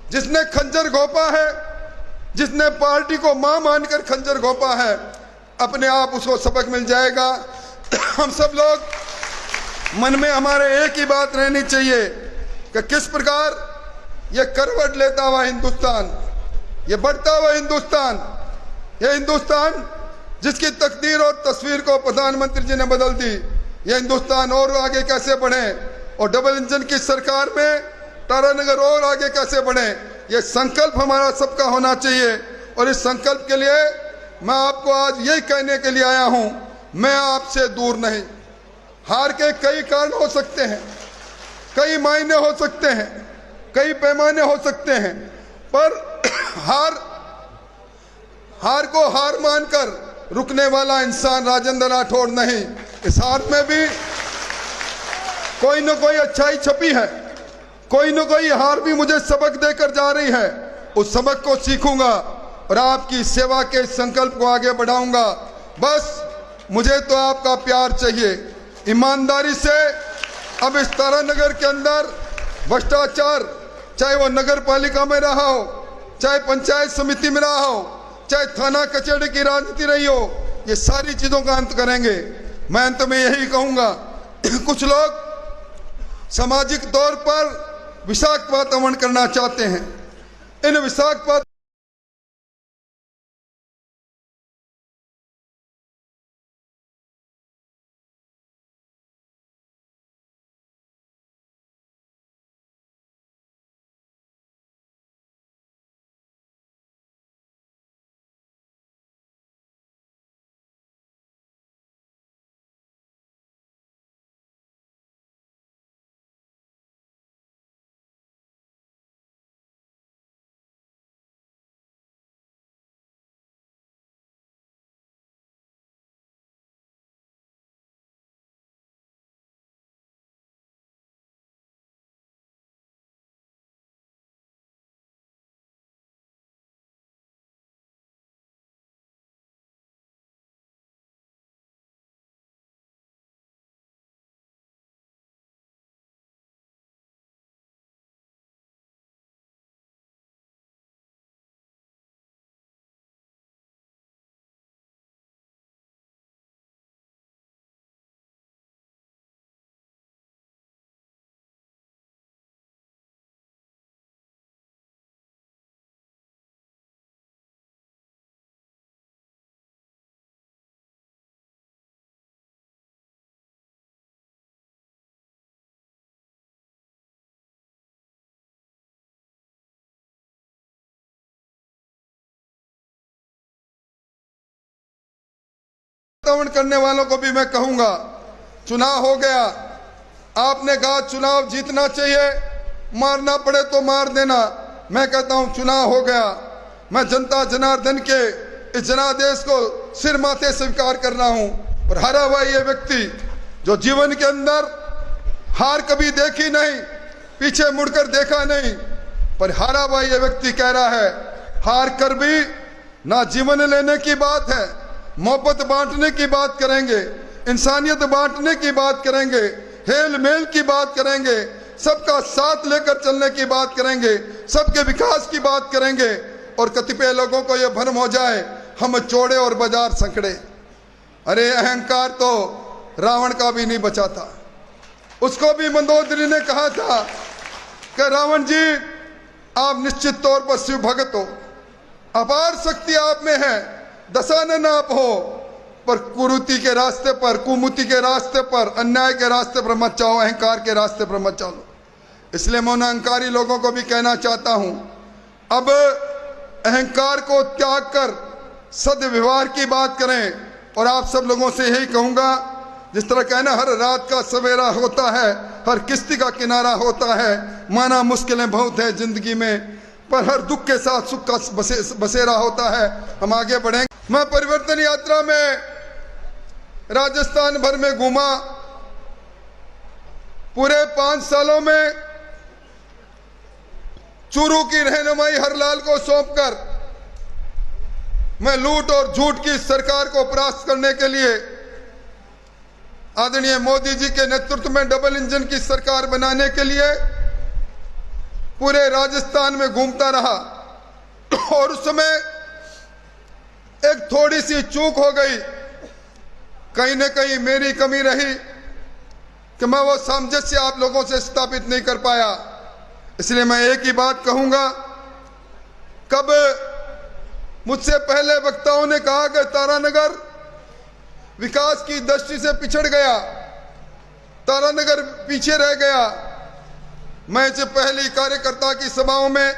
जिसने खंजर घोंपा है, जिसने पार्टी को मां मानकर खंजर घोंपा है, अपने आप उसको सबक मिल जाएगा। हम सब लोग मन में हमारे एक ही बात रहनी चाहिए कि किस प्रकार ये करवट लेता हुआ हिंदुस्तान, ये बढ़ता हुआ हिंदुस्तान, ये हिंदुस्तान जिसकी तकदीर और तस्वीर को प्रधानमंत्री जी ने बदल दी, ये हिंदुस्तान और आगे कैसे बढ़े और डबल इंजन की सरकार में तारानगर और आगे कैसे बढ़े, ये संकल्प हमारा सबका होना चाहिए। और इस संकल्प के लिए मैं आपको आज यही कहने के लिए आया हूं, मैं आपसे दूर नहीं। हार के कई कारण हो सकते हैं, कई मायने हो सकते हैं, कई पैमाने हो सकते हैं, पर हार को हार मानकर रुकने वाला इंसान राजेंद्र राठौड़ नहीं। इस हार में भी कोई न कोई अच्छाई छपी है, कोई न कोई हार भी मुझे सबक देकर जा रही है। उस सबक को सीखूंगा और आपकी सेवा के संकल्प को आगे बढ़ाऊंगा। बस मुझे तो आपका प्यार चाहिए, ईमानदारी से। अब इस तारानगर के अंदर भ्रष्टाचार, चाहे वो नगर पालिका में रहा हो, चाहे पंचायत समिति में रहा हो, चाहे थाना कचहरी की राजनीति रही हो, ये सारी चीजों का अंत करेंगे। मैं अंत में यही कहूंगा, कुछ लोग सामाजिक तौर पर विषाक्त वातावरण करना चाहते हैं। इन विषाक्त वातावरण करने वालों को भी मैं कहूंगा, चुनाव हो गया, आपने कहा चुनाव जीतना चाहिए, मारना पड़े तो मार देना। मैं कहता हूं चुनाव हो गया, मैं जनता जनार्दन के इस जनादेश को सिर माथे स्वीकार कर रहा हूं। और हारा हुआ ये व्यक्ति जो जीवन के अंदर हार कभी देखी नहीं, पीछे मुड़कर देखा नहीं, पर हारा हुआ ये व्यक्ति कह रहा है हार कर भी ना जीवन लेने की बात है, मोहब्बत बांटने की बात करेंगे, इंसानियत बांटने की बात करेंगे, हेल मेल की बात करेंगे, सबका साथ लेकर चलने की बात करेंगे, सबके विकास की बात करेंगे। और कतिपय लोगों को यह भ्रम हो जाए हम चौड़े और बाजार संकड़े। अरे अहंकार तो रावण का भी नहीं बचा था, उसको भी मंदोदरी ने कहा था कि रावण जी आप निश्चित तौर पर शिव भगत हो, अपार शक्ति आप में है, दशानन आप हो, पर कुरीति के रास्ते पर, कुमुति के रास्ते पर, अन्याय के रास्ते पर मत जाओ, अहंकार के रास्ते पर मत चलो। इसलिए मैं उन अहंकारी लोगों को भी कहना चाहता हूं, अब अहंकार को त्याग कर सद्व्यवहार की बात करें। और आप सब लोगों से यही कहूंगा, जिस तरह कहना हर रात का सवेरा होता है, हर किश्ती का किनारा होता है, माना मुश्किलें बहुत है जिंदगी में, पर हर दुख के साथ सुख का बसेरा होता है। हम आगे बढ़ेंगे। मैं परिवर्तन यात्रा में राजस्थान भर में घूमा, पूरे 5 सालों में चूरू की रहनुमाई हरलाल को सौंपकर मैं लूट और झूठ की सरकार को परास्त करने के लिए आदरणीय मोदी जी के नेतृत्व में डबल इंजन की सरकार बनाने के लिए पूरे राजस्थान में घूमता रहा और उस समय एक थोड़ी सी चूक हो गई, कहीं न कहीं मेरी कमी रही कि मैं वो सामंजस्य आप लोगों से स्थापित नहीं कर पाया। इसलिए मैं एक ही बात कहूंगा, कब मुझसे पहले वक्ताओं ने कहा कि तारानगर विकास की दृष्टि से पिछड़ गया, तारानगर पीछे रह गया। मैं जब पहली कार्यकर्ता की सभाओं में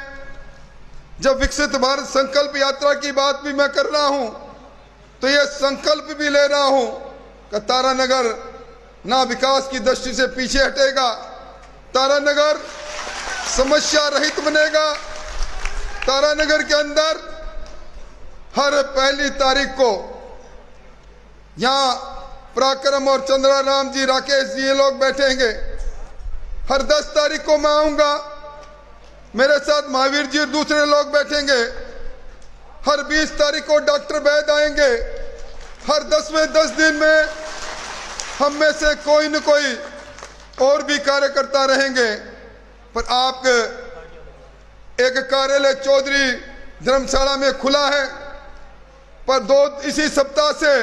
जब विकसित भारत संकल्प यात्रा की बात भी मैं कर रहा हूं, तो यह संकल्प भी ले रहा हूं कि तारानगर ना विकास की दृष्टि से पीछे हटेगा, तारानगर समस्या रहित बनेगा। तारानगर के अंदर हर पहली तारीख को यहां पराक्रम और चंद्राराम जी, राकेश जी, ये लोग बैठेंगे। हर 10 तारीख को मैं आऊंगा, मेरे साथ महावीर जी और दूसरे लोग बैठेंगे। हर 20 तारीख को डॉक्टर वैद आएंगे। हर 10वें 10 दिन में हम में से कोई न कोई और भी कार्यकर्ता रहेंगे। पर आप एक कार्यालय चौधरी धर्मशाला में खुला है, पर इसी सप्ताह से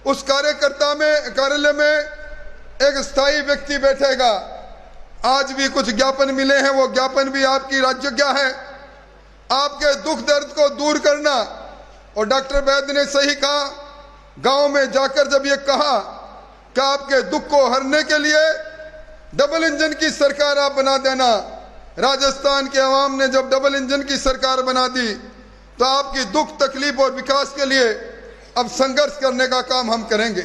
उस कार्यालय में एक स्थायी व्यक्ति बैठेगा। आज भी कुछ ज्ञापन मिले हैं, वो ज्ञापन भी आपकी राज्यज्ञा है, आपके दुख दर्द को दूर करना। और डॉक्टर वैद्य ने सही कहा, गांव में जाकर जब ये कहा कि आपके दुख को हरने के लिए डबल इंजन की सरकार आप बना देना। राजस्थान के अवाम ने जब डबल इंजन की सरकार बना दी, तो आपकी दुख तकलीफ और विकास के लिए अब संघर्ष करने का काम हम करेंगे।